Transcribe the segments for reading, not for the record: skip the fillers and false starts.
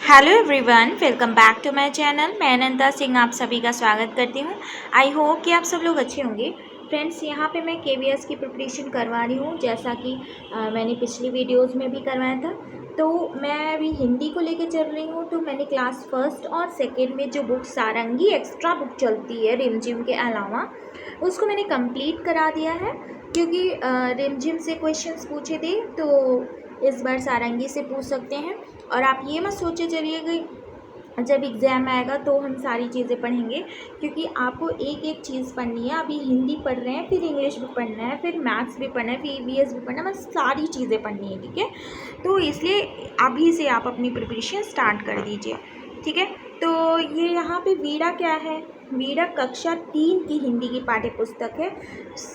Hello everyone, welcome back to my channel. मैं अनंता सिंह आप सभी का स्वागत करती हूँ। आई होप कि आप सब लोग अच्छे होंगे। फ्रेंड्स, यहाँ पे मैं केवीएस की प्रिपरेशन करवा रही हूँ, जैसा कि मैंने पिछली वीडियोस में भी करवाया था। तो मैं अभी हिंदी को लेकर चल रही हूँ। तो मैंने क्लास फर्स्ट और सेकेंड में जो बुक सारंगी एक्स्ट्रा बुक चलती है रिमझिम के अलावा, उसको मैंने कंप्लीट करा दिया है, क्योंकि रिमझिम से क्वेश्चंस पूछे थे तो इस बार सारंगी से पूछ सकते हैं। और आप ये मत सोचे चलिए कि जब एग्ज़ाम आएगा तो हम सारी चीज़ें पढ़ेंगे, क्योंकि आपको एक एक चीज़ पढ़नी है। अभी हिंदी पढ़ रहे हैं, फिर इंग्लिश भी पढ़ना है, फिर मैथ्स भी पढ़ना है, फिर ईवीएस भी पढ़ना है, बस सारी चीज़ें पढ़नी है। ठीक है, तो इसलिए अभी से आप अपनी प्रिपरेशन स्टार्ट कर दीजिए। ठीक है, तो ये यहाँ पे वीड़ा क्या है? वीड़ा कक्षा 3 की हिंदी की पाठ्य पुस्तक है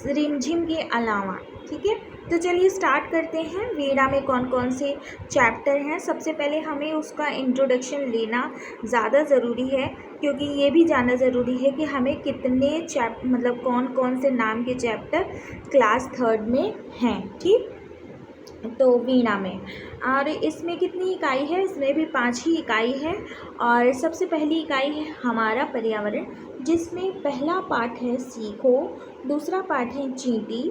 रिमझिम के अलावा। ठीक है, तो चलिए स्टार्ट करते हैं। वीड़ा में कौन कौन से चैप्टर हैं। सबसे पहले हमें उसका इंट्रोडक्शन लेना ज़्यादा ज़रूरी है, क्योंकि ये भी जानना ज़रूरी है कि हमें कितने मतलब कौन कौन से नाम के चैप्टर क्लास 3 में हैं। ठीक, तो वीणा में, और इसमें कितनी इकाई है? इसमें भी 5 ही इकाई है। और सबसे पहली इकाई है हमारा पर्यावरण, जिसमें पहला पाठ है सीखो, दूसरा पाठ है चींटी,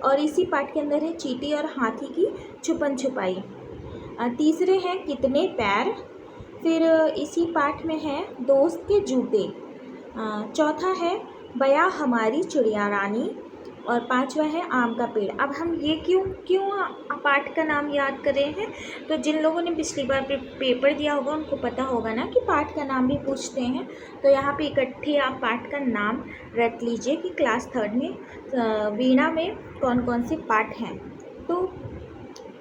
और इसी पाठ के अंदर है चींटी और हाथी की छुपन छुपाई। तीसरे हैं कितने पैर, फिर इसी पाठ में है दोस्त के जूते। चौथा है बया हमारी चिड़िया रानी, और पांचवा है आम का पेड़। अब हम ये क्यों पाठ का नाम याद कर रहे हैं? तो जिन लोगों ने पिछली बार पेपर दिया होगा उनको पता होगा ना कि पाठ का नाम भी पूछते हैं। तो यहाँ पे इकट्ठे आप पाठ का नाम रट लीजिए कि क्लास 3 में वीणा में कौन कौन से पाठ हैं। तो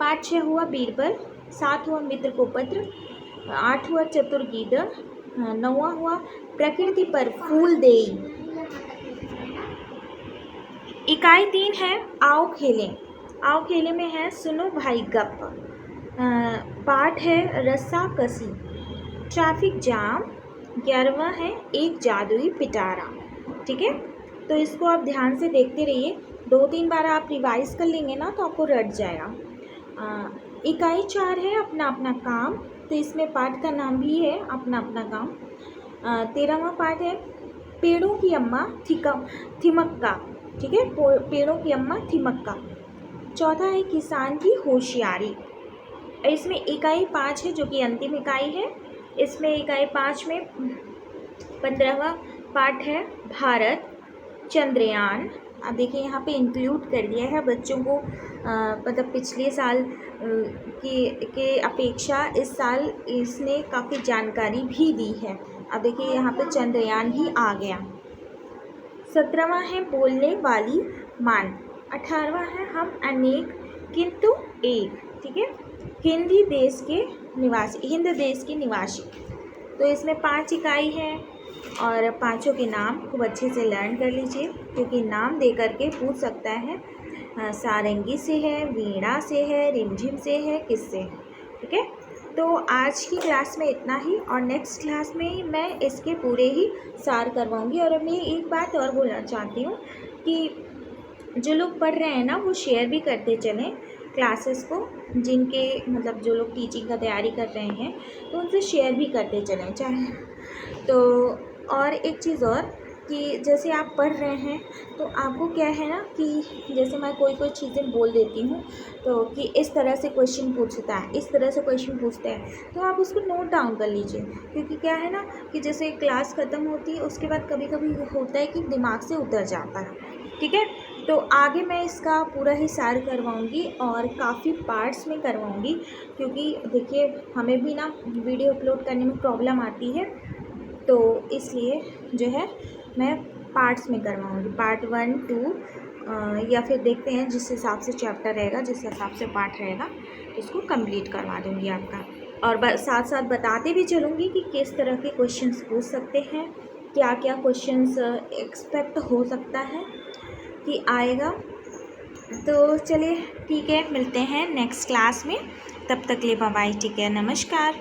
पाठ 6 हुआ बीरबल, 7 हुआ मित्र को पत्र, 8 हुआ चतुर्गीता, 9वां हुआ प्रकृति पर फूल देई। इकाई 3 है आओ खेलें। आओ खेलें में है सुनो भाई गप। पाठ है रस्सा कसी, ट्रैफिक जाम। 11वां है एक जादुई पिटारा। ठीक है, तो इसको आप ध्यान से देखते रहिए, 2-3 बार आप रिवाइज कर लेंगे ना तो आपको रट जाएगा। इकाई 4 है अपना अपना काम, तो इसमें पाठ का नाम भी है अपना अपना काम। 13वां पाठ है पेड़ों की अम्मा थिमक्का। ठीक है, पेड़ों की अम्मा थिमक्का। चौथा है किसान की होशियारी। इसमें इकाई 5 है जो कि अंतिम इकाई है। इसमें इकाई 5 में 15वां पाठ है भारत चंद्रयान। अब देखिए यहाँ पे इंक्लूड कर दिया है बच्चों को, मतलब पिछले साल के अपेक्षा इस साल इसने काफ़ी जानकारी भी दी है। अब देखिए यहाँ पे चंद्रयान ही आ गया। 17वां है बोलने वाली मान। 18वां है हम अनेक किंतु एक। ठीक है, हिंद देश के निवासी। तो इसमें 5 इकाई है, और पांचों के नाम खूब अच्छे से लर्न कर लीजिए, क्योंकि नाम दे करके पूछ सकता है। सारंगी से है, वीणा से है, रिमझिम से है, किससे है। ठीक है, तो आज की क्लास में इतना ही, और नेक्स्ट क्लास में मैं इसके पूरे ही सार करवाऊंगी। और मैं एक बात और बोलना चाहती हूँ कि जो लोग पढ़ रहे हैं ना वो शेयर भी करते चलें क्लासेस को, जिनके मतलब जो लोग टीचिंग का तैयारी कर रहे हैं तो उनसे शेयर भी करते चलें चाहे। तो और एक चीज़ और कि जैसे आप पढ़ रहे हैं तो आपको क्या है ना कि जैसे मैं कोई चीज़ें बोल देती हूँ तो कि इस तरह से क्वेश्चन पूछता है, इस तरह से क्वेश्चन पूछते हैं, तो आप उसको नोट डाउन कर लीजिए। क्योंकि क्या है ना कि जैसे क्लास ख़त्म होती है उसके बाद कभी कभी होता है कि दिमाग से उतर जाता है। ठीक है, तो आगे मैं इसका पूरा ही सार करवाऊँगी और काफ़ी पार्ट्स में करवाऊँगी, क्योंकि देखिए हमें भी ना वीडियो अपलोड करने में प्रॉब्लम आती है। तो इसलिए जो है मैं पार्ट्स में करवाऊँगी, पार्ट 1, 2, या फिर देखते हैं जिस हिसाब से चैप्टर रहेगा, जिस हिसाब से पार्ट रहेगा उसको कंप्लीट करवा दूँगी आपका। और साथ साथ बताते भी चलूँगी कि किस तरह के क्वेश्चंस पूछ सकते हैं, क्या क्या क्वेश्चंस एक्सपेक्ट हो सकता है कि आएगा। तो चलिए ठीक है, मिलते हैं नेक्स्ट क्लास में, तब तक ले बाय बाय, ठीक है, नमस्कार।